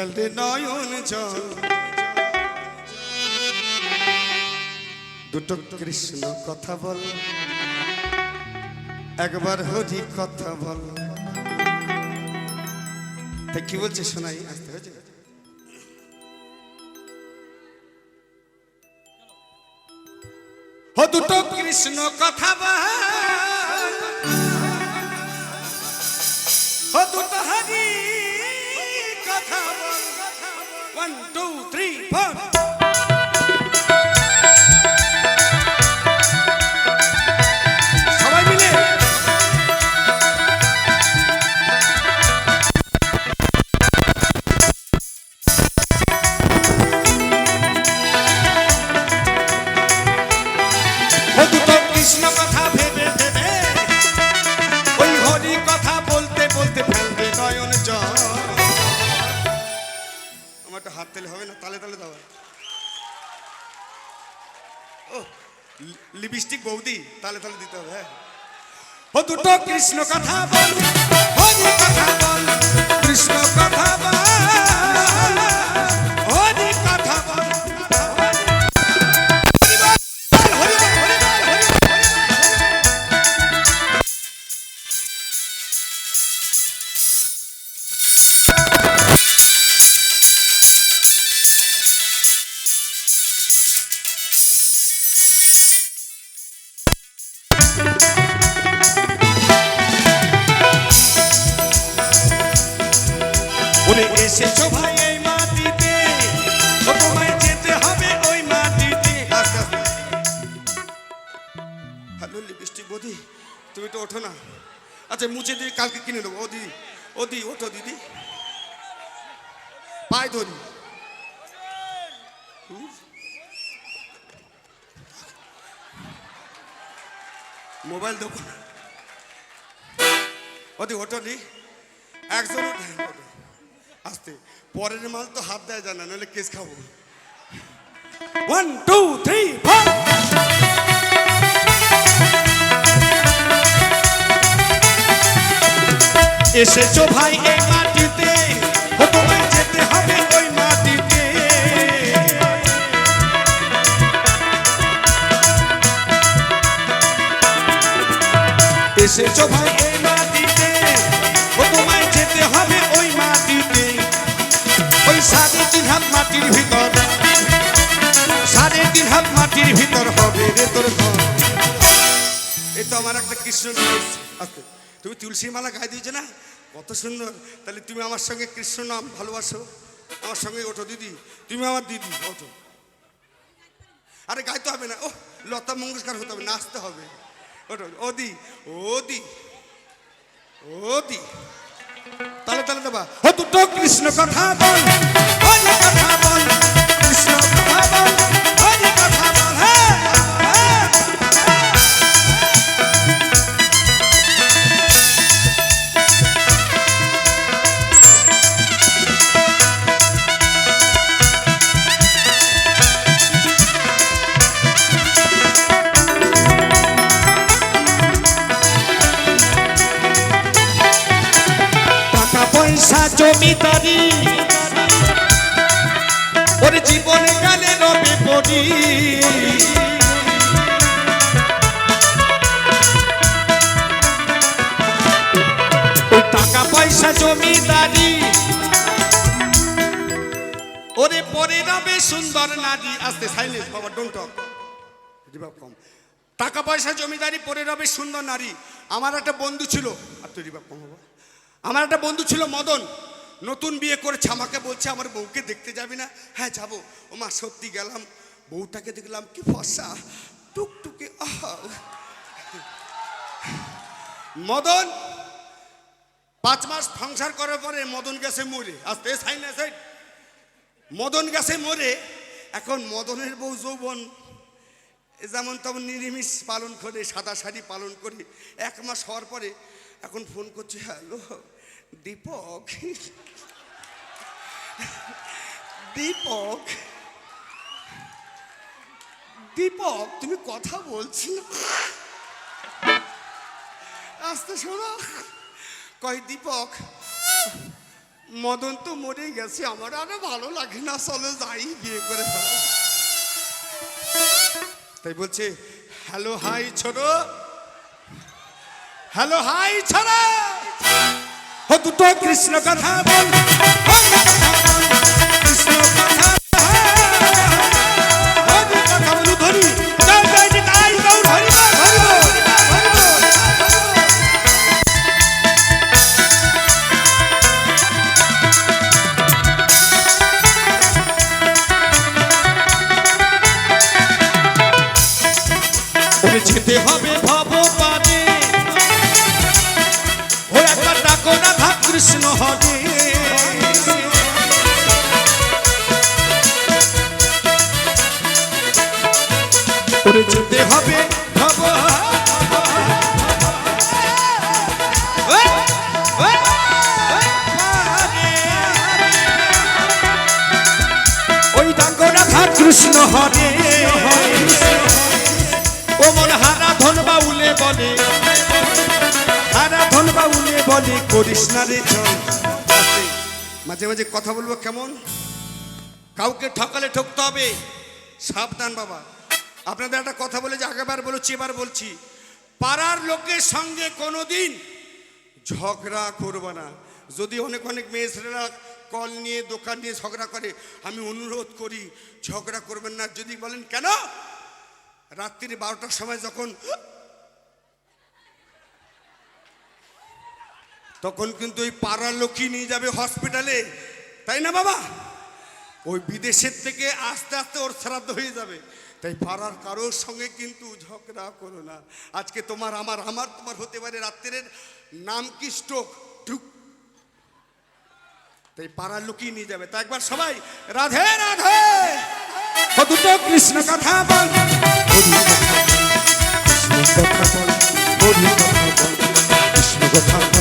ফেলতে নয়ন জল। দুটো কৃষ্ণ কথা বল, একবার হরি কথা বল। তাই কি বলছে শোনাই, আসতে হয়েছে। ও দুটো কৃষ্ণ কথা বল, ও দুটো হরি কথা বল। 1 2 3 4 সবাই মিলে। ও দুটো কৃষ্ণ কথা ভেবে ভেবে, ওই হরি কথা বলতে বলতে ফেলবে নয়ন জল। আমার তো হাত তালে হবে না, তালে তালে দাও। ও লিপস্টিক বৌদি, তালে তালে দিতে হবে। হ্যাঁ, ও দুটো কৃষ্ণ কথা বল, হরি কথা বল, কৃষ্ণ কথা বল, হরি কথা বল। ওরে এসেছো ভাই এই মাটিতে, ও তোমায় যেতে হবে ওই মাটিতে। হ্যালো লিপস্টিক বৌদি, তুমি তো ওঠো না। আচ্ছা মুছে দিয়ে কালকে কিনে দেবো। ও দিদি, ও দিদি ওঠো দিদি, পায়ে ধরি। মোবাইল দেবো। ওদি ওঠো দি, একজন আসতে। পরের মাল তো হাত দেয় জানা, নাহলে কেস খাবো। 1 2 3 4 এসেছো ভাই এই মাটিতে, ও তোমায় যেতে হবে ওই মাটিতে। এসেছো ভাই এই মাটিতে, ও তোমায় যেতে হবে ওই মাটিতে। ওই 3.5 হাত মাটির ভিতর, 3.5 হাত মাটির ভিতর হবে রে তোর ঘর। এই তো আমার একটা কৃষ্ণ নাম। আচ্ছা তুমি তুলসী মালা গায়ে দিয়েছো না, কত সুন্দর। তাহলে তুমি আমার সঙ্গে কৃষ্ণ নাম ভালোবাসো, আমার সঙ্গে ওঠো দিদি, তুমি আমার দিদি, ওঠো। আরে গাইতে হবে না, ও লতা মঙ্গেশকর হতে হবে, নাচতে হবে। ওঠো ওদি, ওদি, ওদি, তালে তালে দেবা। ও দুটো কৃষ্ণ কথা বল, হরি কথা বল, কৃষ্ণ কথা বল, হরি কথা বল। হ্যাঁ পয়সা জমিদারি, ওর জীবন কালে রবে পড়ি। ওই টাকা পয়সা জমিদারি, ওরে পরে রবে সুন্দর নারী। আস্তে সাইলেন্স বাবা, ডোন্ট টক, রিভাব কম। টাকা পয়সা জমিদারি, পরে রবে সুন্দর নারী। আমার একটা বন্ধু ছিল, আর তুই রিভাব কম বাবা। আমার একটা বন্ধু ছিল মদন, নতুন বিয়ে করেছে। আমাকে বলছে আমার বউকে দেখতে যাবি না? হ্যাঁ যাবো। ও মা সত্যি গেলাম, বউটাকে দেখলাম কি ফর্সা, টুকটুকে। মদন 5 মাস সংসার করার পরে মদন গেছে মরে। আসতে সাইন সাইড, মদন গেছে মরে। এখন মদনের বউ যৌবন, যেমন তেমন নিরামিষ পালন করে, সাদা শাড়ি পালন করে। 1 মাস হওয়ার পরে এখন ফোন করছে, হ্যালো দীপক, দীপক, দীপক তুমি কথা বলছি না। আস্তে শোনো, কয় দীপক মদন তো মরে গেছে, আমার আরো ভালো লাগে না, চলো যাই বিয়ে করে ফেলো। তাই বলছে হ্যালো হাই ছোট, হ্যালো হাই ছোড়া, ও দুটো কৃষ্ণ কথা বল, কৃষ্ণ কথা বলু ধরি, যেতে হবে ভব পানে, ও একবার ডাকো না ধা কৃষ্ণ হরে, ওরে যেতে হবে ভব, ওই ডাকো না ধা কৃষ্ণ হরে, ও মন হারা ধন বাউলে বলে, হারা ধন বাউলে বলে করিস না রে চল। মাঝে মাঝে কথা বলবো কেমন, কাউকে ঠকালে ঠকতে হবে, সাবধান বাবা। আপনাদের একটা কথা বলে যে আগেবার বলেছি এবার বলছি, পাড়ার লোকের সঙ্গে কোনোদিন ঝগড়া করবো না। যদি অনেক অনেক মেয়ে ছেলেরা কল নিয়ে দোকান নিয়ে ঝগড়া করে, আমি অনুরোধ করি ঝগড়া করবেন না। যদি বলেন কেন, রাত্রি 12টার সময় যখন, তখন কিন্তু ওই পাড়ার লোকই নিয়ে যাবে হসপিটালে, তাই না বাবা? ওই বিদেশের থেকে আস্তে আস্তে ওর শ্রাদ্ধ হয়ে যাবে। তাই পাড়ার কারোর সঙ্গে কিন্তু ঝগড়া করো না। আজকে তোমার আমার তোমার হতে পারে রাত্রের নাম কি স্ট্রোক, তাই পাড়ার লোকই নিয়ে যাবে। তা একবার সবাই রাধে রাধে, দুটো কৃষ্ণ কথা বল, কৃষ্ণ কথা বল, কৃষ্ণ কথা বল, কৃষ্ণ কথা বল।